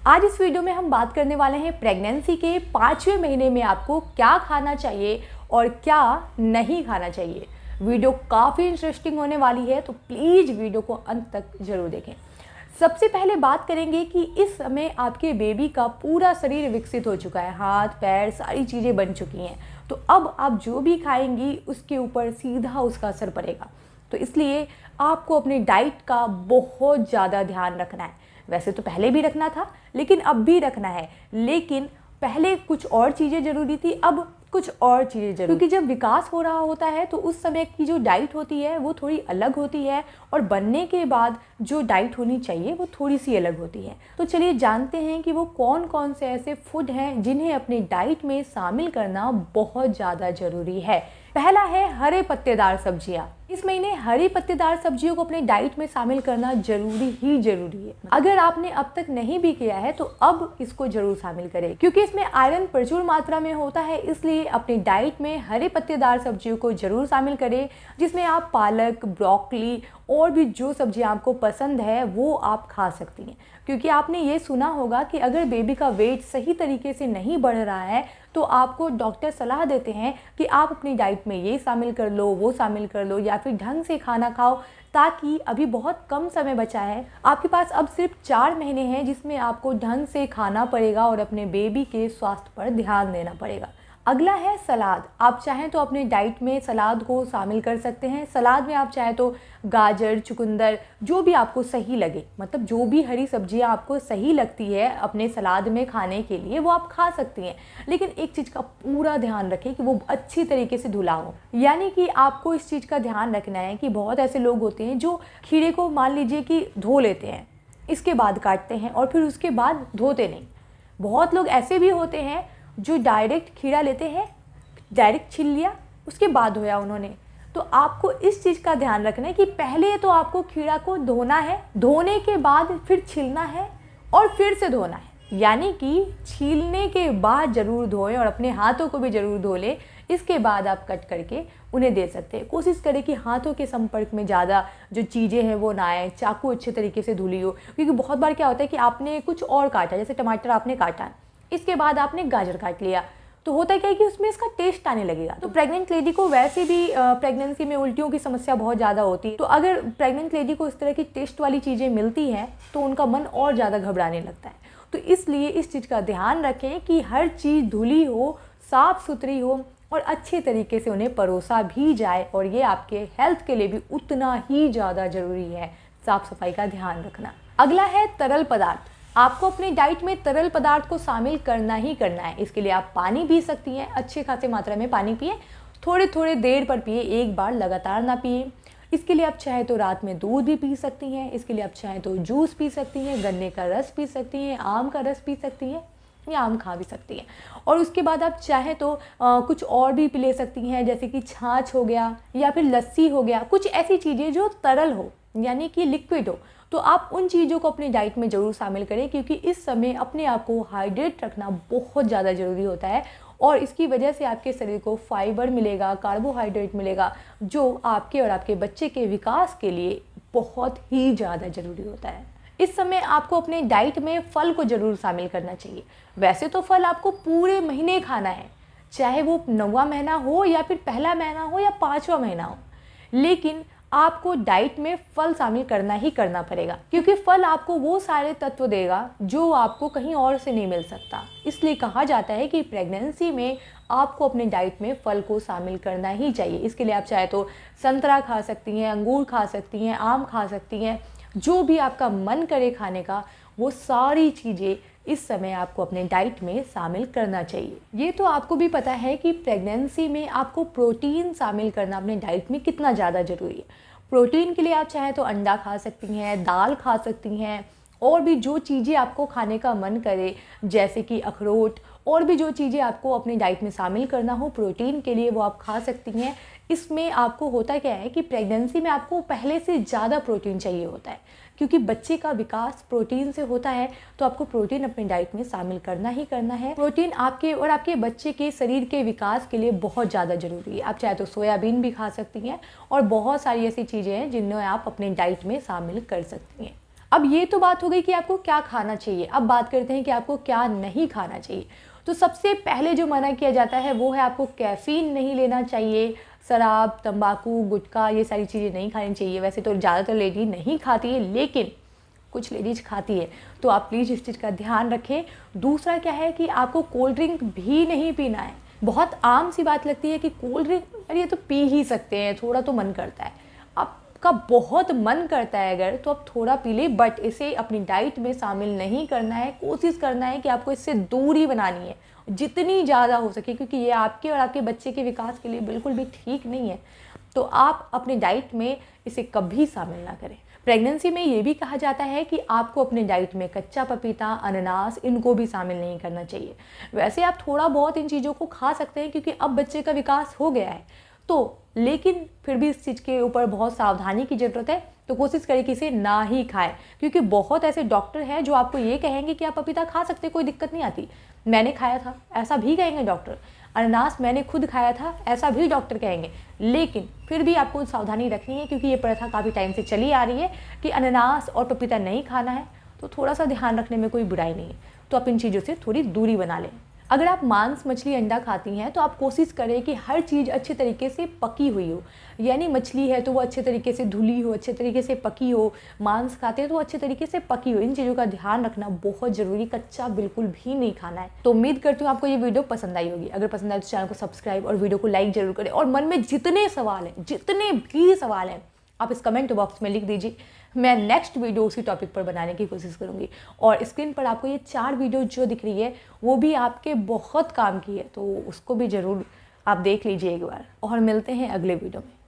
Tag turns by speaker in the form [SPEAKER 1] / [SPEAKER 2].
[SPEAKER 1] आज इस वीडियो में हम बात करने वाले हैं प्रेगनेंसी के 5वें महीने में आपको क्या खाना चाहिए और क्या नहीं खाना चाहिए। वीडियो काफ़ी इंटरेस्टिंग होने वाली है, तो प्लीज़ वीडियो को अंत तक ज़रूर देखें। सबसे पहले बात करेंगे कि इस समय आपके बेबी का पूरा शरीर विकसित हो चुका है, हाथ पैर सारी चीज़ें बन चुकी हैं, तो अब आप जो भी खाएंगी उसके ऊपर सीधा उसका असर पड़ेगा। तो इसलिए आपको अपनी डाइट का बहुत ज़्यादा ध्यान रखना है। वैसे तो पहले भी रखना था, लेकिन अब भी रखना है। लेकिन पहले कुछ और चीज़ें ज़रूरी थी, अब कुछ और चीज़ें ज़रूरी, क्योंकि जब विकास हो रहा होता है तो उस समय की जो डाइट होती है वो थोड़ी अलग होती है, और बनने के बाद जो डाइट होनी चाहिए वो थोड़ी सी अलग होती है। तो चलिए जानते हैं कि वो कौन कौन से ऐसे फूड हैं जिन्हें अपनी डाइट में शामिल करना बहुत ज़्यादा ज़रूरी है। पहला है हरे पत्तेदार सब्जियां। इस महीने हरी पत्तेदार सब्जियों को अपने डाइट में शामिल करना जरूरी है। अगर आपने अब तक नहीं भी किया है तो अब इसको जरूर शामिल करें, क्योंकि इसमें आयरन प्रचुर मात्रा में होता है। इसलिए अपनी डाइट में हरे पत्तेदार सब्जियों को जरूर शामिल करें, जिसमें आप पालक, ब्रोकली और भी जो सब्जियां आपको पसंद है वो आप खा सकती हैं। क्योंकि आपने ये सुना होगा कि अगर बेबी का वेट सही तरीके से नहीं बढ़ रहा है तो आपको डॉक्टर सलाह देते हैं कि आप अपनी डाइट में ये शामिल कर लो, वो शामिल कर लो, या फिर ढंग से खाना खाओ, ताकि अभी बहुत कम समय बचा है आपके पास। अब सिर्फ 4 महीने हैं जिसमें आपको ढंग से खाना पड़ेगा और अपने बेबी के स्वास्थ्य पर ध्यान देना पड़ेगा। अगला है सलाद। आप चाहें तो अपने डाइट में सलाद को शामिल कर सकते हैं। सलाद में आप चाहें तो गाजर, चुकंदर, जो भी आपको सही लगे, मतलब जो भी हरी सब्जियां आपको सही लगती है अपने सलाद में खाने के लिए वो आप खा सकती हैं। लेकिन एक चीज़ का पूरा ध्यान रखें कि वो अच्छी तरीके से धुला हो। यानी कि आपको इस चीज़ का ध्यान रखना है कि बहुत ऐसे लोग होते हैं जो खीरे को मान लीजिए कि धो लेते हैं, इसके बाद काटते हैं और फिर उसके बाद धोते नहीं। बहुत लोग ऐसे भी होते हैं जो डायरेक्ट खीरा लेते हैं, डायरेक्ट छील लिया, उसके बाद धोया उन्होंने। तो आपको इस चीज़ का ध्यान रखना है कि पहले तो आपको खीरा को धोना है, धोने के बाद फिर छीलना है और फिर से धोना है। यानी कि छीलने के बाद ज़रूर धोएं और अपने हाथों को भी ज़रूर धो लें। इसके बाद आप कट करके उन्हें दे सकते हैं। कोशिश करें कि हाथों के संपर्क में ज़्यादा जो चीज़ें हैं वो ना आए, चाकू अच्छे तरीके से धुली हो। क्योंकि बहुत बार क्या होता है कि आपने कुछ और काटा, जैसे टमाटर आपने काटा, इसके बाद आपने गाजर काट लिया, तो होता क्या है कि उसमें इसका टेस्ट आने लगेगा। तो प्रेग्नेंट लेडी को वैसे भी प्रेगनेंसी में उल्टियों की समस्या बहुत ज़्यादा होती है। तो अगर प्रेग्नेंट लेडी को इस तरह की टेस्ट वाली चीज़ें मिलती हैं तो उनका मन और ज़्यादा घबराने लगता है। तो इसलिए इस चीज़ का ध्यान रखें कि हर चीज़ धुली हो, साफ़ सुथरी हो और अच्छे तरीके से उन्हें परोसा भी जाए। और ये आपके हेल्थ के लिए भी उतना ही ज़्यादा ज़रूरी है साफ़ सफाई का ध्यान रखना। अगला है तरल पदार्थ। आपको अपनी डाइट में तरल पदार्थ को शामिल करना ही करना है। इसके लिए आप पानी पी सकती हैं, अच्छे खासे मात्रा में पानी पिए, थोड़े थोड़े देर पर पिए, एक बार लगातार ना पिए। इसके लिए आप चाहे तो रात में दूध भी पी सकती हैं। इसके लिए आप चाहे तो जूस पी सकती हैं, गन्ने का रस पी सकती हैं, आम का रस पी सकती हैं, या आम खा भी सकती हैं। और उसके बाद आप चाहे तो कुछ और भी पी ले सकती हैं, जैसे कि छाछ हो गया या फिर लस्सी हो गया, कुछ ऐसी चीज़ें जो तरल हो यानी कि लिक्विड हो। तो आप उन चीज़ों को अपनी डाइट में ज़रूर शामिल करें, क्योंकि इस समय अपने आप को हाइड्रेट रखना बहुत ज़्यादा ज़रूरी होता है। और इसकी वजह से आपके शरीर को फाइबर मिलेगा, कार्बोहाइड्रेट मिलेगा, जो आपके और आपके बच्चे के विकास के लिए बहुत ही ज़्यादा ज़रूरी होता है। इस समय आपको अपने डाइट में फल को ज़रूर शामिल करना चाहिए। वैसे तो फल आपको पूरे महीने खाना है, चाहे वो 9वां महीना हो या फिर पहला महीना हो या 5वां महीना हो, लेकिन आपको डाइट में फल शामिल करना ही करना पड़ेगा, क्योंकि फल आपको वो सारे तत्व देगा जो आपको कहीं और से नहीं मिल सकता। इसलिए कहा जाता है कि प्रेगनेंसी में आपको अपने डाइट में फल को शामिल करना ही चाहिए। इसके लिए आप चाहे तो संतरा खा सकती हैं, अंगूर खा सकती हैं, आम खा सकती हैं, जो भी आपका मन करे खाने का, वो सारी चीज़ें इस समय आपको अपने डाइट में शामिल करना चाहिए। ये तो आपको भी पता है कि प्रेगनेंसी में आपको प्रोटीन शामिल करना अपने डाइट में कितना ज़्यादा ज़रूरी है। प्रोटीन के लिए आप चाहें तो अंडा खा सकती हैं, दाल खा सकती हैं, और भी जो चीज़ें आपको खाने का मन करे, जैसे कि अखरोट, और भी जो चीज़ें आपको अपनी डाइट में शामिल करना हो प्रोटीन के लिए, वो आप खा सकती हैं। इसमें आपको होता क्या है कि प्रेगनेंसी में आपको पहले से ज़्यादा प्रोटीन चाहिए होता है, क्योंकि बच्चे का विकास प्रोटीन से होता है। तो आपको प्रोटीन अपनी डाइट में शामिल करना ही करना है। प्रोटीन आपके और आपके बच्चे के शरीर के विकास के लिए बहुत ज़्यादा ज़रूरी है। आप चाहे तो सोयाबीन भी खा सकती हैं, और बहुत सारी ऐसी चीज़ें हैं जिन्हें आप अपने डाइट में शामिल कर सकती हैं। अब ये तो बात हो गई कि आपको क्या खाना चाहिए। अब बात करते हैं कि आपको क्या नहीं खाना चाहिए। तो सबसे पहले जो मना किया जाता है वो है आपको कैफ़ीन नहीं लेना चाहिए, शराब, तंबाकू, गुटखा, ये सारी चीज़ें नहीं खानी चाहिए। वैसे तो ज़्यादातर लेडी नहीं खाती है, लेकिन कुछ लेडीज़ खाती है, तो आप प्लीज़ इस चीज़ का ध्यान रखें। दूसरा क्या है कि आपको कोल्ड ड्रिंक भी नहीं पीना है। बहुत आम सी बात लगती है कि कोल्ड ड्रिंक, अरे ये तो पी ही सकते हैं, थोड़ा तो मन करता है। आपका बहुत मन करता है अगर, तो आप थोड़ा पी लें, बट इसे अपनी डाइट में शामिल नहीं करना है। कोशिश करना है कि आपको इससे दूरी बनानी है जितनी ज़्यादा हो सके, क्योंकि ये आपके और आपके बच्चे के विकास के लिए बिल्कुल भी ठीक नहीं है। तो आप अपने डाइट में इसे कभी शामिल ना करें। प्रेगनेंसी में ये भी कहा जाता है कि आपको अपने डाइट में कच्चा पपीता, अनानास, इनको भी शामिल नहीं करना चाहिए। वैसे आप थोड़ा बहुत इन चीज़ों को खा सकते हैं क्योंकि अब बच्चे का विकास हो गया है, तो लेकिन फिर भी इस चीज़ के ऊपर बहुत सावधानी की ज़रूरत है। तो कोशिश करें कि इसे ना ही खाएं, क्योंकि बहुत ऐसे डॉक्टर हैं जो आपको ये कहेंगे कि आप पपीता खा सकते, कोई दिक्कत नहीं आती, मैंने खाया था, ऐसा भी कहेंगे डॉक्टर। अनानास मैंने खुद खाया था, ऐसा भी डॉक्टर कहेंगे। लेकिन फिर भी आपको सावधानी रखनी है, क्योंकि ये प्रथा काफ़ी टाइम से चली आ रही है कि अनानास और पपीता नहीं खाना है। तो थोड़ा सा ध्यान रखने में कोई बुराई नहीं है। तो आप इन चीज़ों से थोड़ी दूरी बना लें। अगर आप मांस, मछली, अंडा खाती हैं तो आप कोशिश करें कि हर चीज़ अच्छे तरीके से पकी हुई हो। यानी मछली है तो वो अच्छे तरीके से धुली हो, अच्छे तरीके से पकी हो। मांस खाते हैं तो अच्छे तरीके से पकी हो। इन चीज़ों का ध्यान रखना बहुत ज़रूरी, कच्चा बिल्कुल भी नहीं खाना है। तो उम्मीद करती हूँ आपको ये वीडियो पसंद आई होगी। अगर पसंद आए तो चैनल को सब्सक्राइब और वीडियो को लाइक जरूर करें। और मन में जितने सवाल हैं, जितने भी सवाल हैं, आप इस कमेंट बॉक्स में लिख दीजिए। मैं नेक्स्ट वीडियो उसी टॉपिक पर बनाने की कोशिश करूंगी। और स्क्रीन पर आपको ये 4 वीडियो जो दिख रही है वो भी आपके बहुत काम की है, तो उसको भी ज़रूर आप देख लीजिए एक बार। और मिलते हैं अगले वीडियो में।